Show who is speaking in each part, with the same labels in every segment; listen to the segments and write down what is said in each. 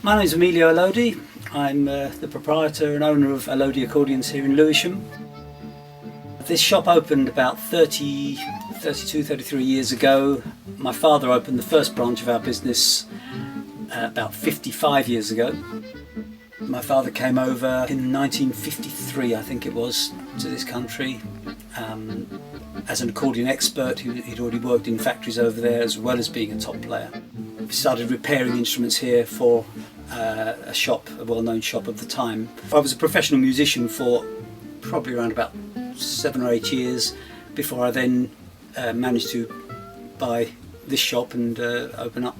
Speaker 1: My name is Emilio Allodi. I'm the proprietor and owner of Allodi Accordions here in Lewisham. This shop opened about 32, 33 years ago. My father opened the first branch of our business about 55 years ago. My father came over in 1953, I think it was, to this country as an accordion expert. He'd already worked in factories over there as well as being a top player. We started repairing instruments here for a well-known shop of the time. I was a professional musician for probably around about 7 or 8 years before I then managed to buy this shop and open up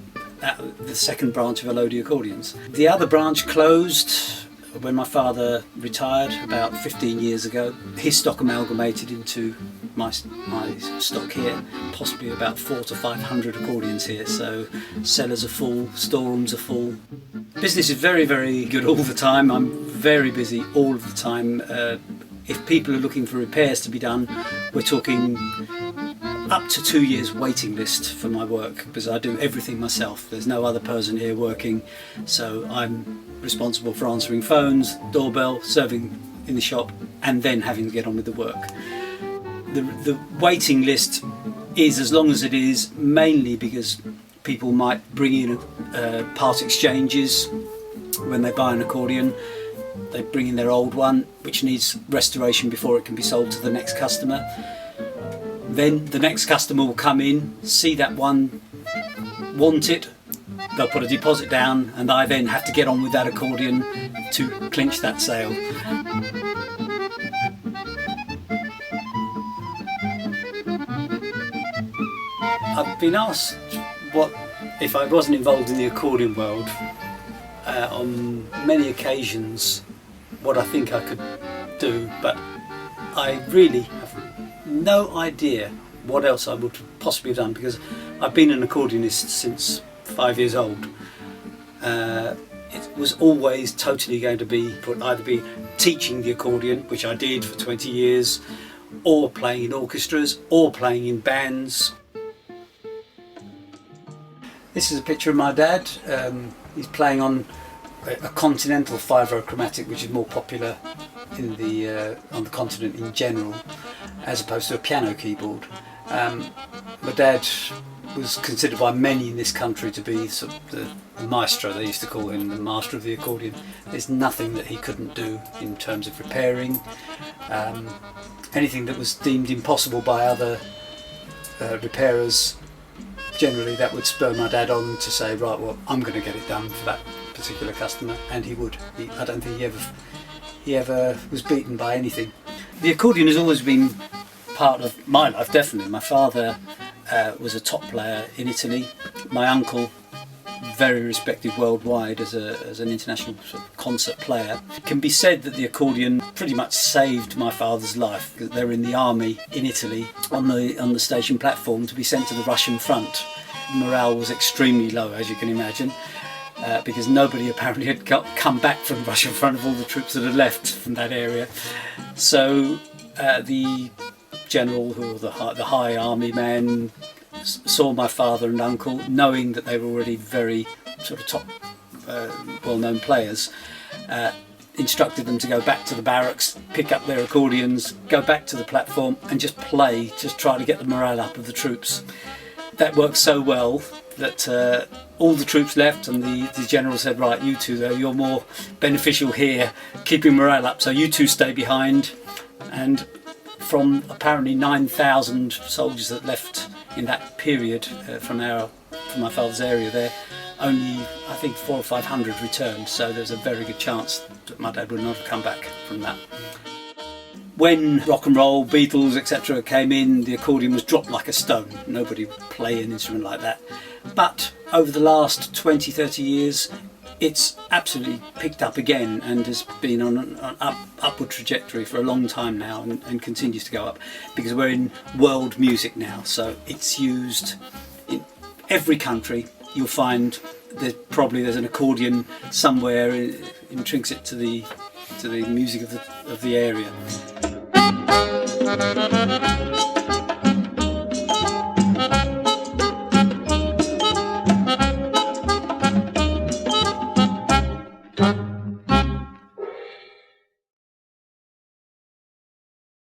Speaker 1: the second branch of Allodi Accordions. The other branch closed when my father retired about 15 years ago. His stock amalgamated into my stock here, possibly about 400 to 500 accordions here, so cellars are full, storerooms are full. Business is very, very good all the time. I'm very busy all of the time. If people are looking for repairs to be done, we're talking up to 2 years waiting list for my work, because I do everything myself. There's no other person here working, so I'm responsible for answering phones, doorbell, serving in the shop, and then having to get on with the work. The waiting list is as long as it is, mainly because people might bring in part exchanges when they buy an accordion. They bring in their old one, which needs restoration before it can be sold to the next customer. Then the next customer will come in, see that one, want it, they'll put a deposit down, and I then have to get on with that accordion to clinch that sale. I've been asked what if I wasn't involved in the accordion world on many occasions, what I think I could do, but I really have no idea what else I would possibly have done, because I've been an accordionist since 5 years old. It was always totally going to be either be teaching the accordion, which I did for 20 years, or playing in orchestras, or playing in bands. This is a picture of my dad. He's playing on a continental 5-row chromatic, which is more popular in on the continent in general, as opposed to a piano keyboard. My dad was considered by many in this country to be sort of the maestro. They used to call him the master of the accordion. There's nothing that he couldn't do in terms of repairing. Anything that was deemed impossible by other repairers, generally that would spur my dad on to say, right, well, I'm going to get it done for that particular customer, and he would. I don't think he ever was beaten by anything. The accordion has always been part of my life, definitely. My father was a top player in Italy. My uncle, very respected worldwide as an international sort of concert player. It can be said that the accordion pretty much saved my father's life, because they were in the army in Italy on the station platform to be sent to the Russian front. Morale was extremely low, as you can imagine, because nobody apparently had come back from the Russian front of all the troops that had left from that area. So the general, or the high army man, saw my father and uncle, knowing that they were already very sort of top well-known players, instructed them to go back to the barracks, pick up their accordions, go back to the platform and just play, just try to get the morale up of the troops. That worked so well that all the troops left, and the general said, right, you two though, you're more beneficial here, keeping morale up, so you two stay behind. And from apparently 9,000 soldiers that left in that period from my father's area there, only I think 400 or 500 returned, so there's a very good chance that my dad would not have come back from that. When rock and roll, Beatles, etc. came in, the accordion was dropped like a stone. Nobody would play an instrument like that. But over the last 20, 30 years, it's absolutely picked up again and has been on an upward trajectory for a long time now, and continues to go up, because we're in world music now, so it's used in every country. You'll find there's an accordion somewhere intrinsic to the music of the area.
Speaker 2: Thank